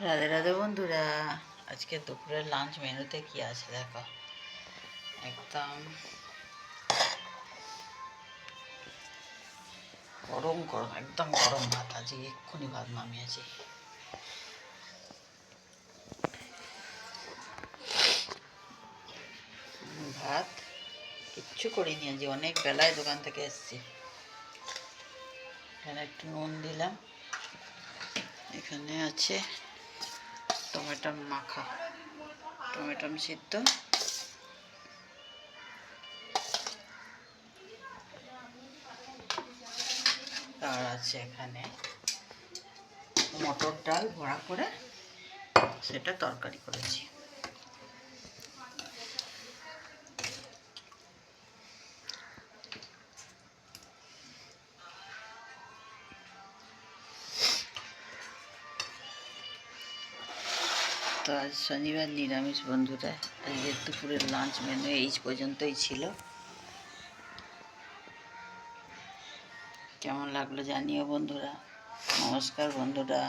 রাধে রাধে বন্ধুরা। আজকে দুপুরের লাঞ্চ মেনুতে কি আছে দেখো। একদম গরম গরম, একদম গরম ভাত। আজকে এক্ষুনি ভাত নামিয়েছি। ভাত কিচ্ছু করিনি, আজকে অনেক বেলায় দোকান থেকে এসেছি। এখানে একটু নুন দিলাম, এখানে আছে টমেটো মাখা, টমেটো সিদ্ধ, আর আছে এখানে মটর ডাল ভরা করে, সেটা তরকারি করেছি। তো আজ শনিবার নিরামিষ বন্ধুরা। আজকে দুপুরের লাঞ্চ মেনু এই পর্যন্তই ছিল। কেমন লাগলো জানিও বন্ধুরা। নমস্কার বন্ধুরা।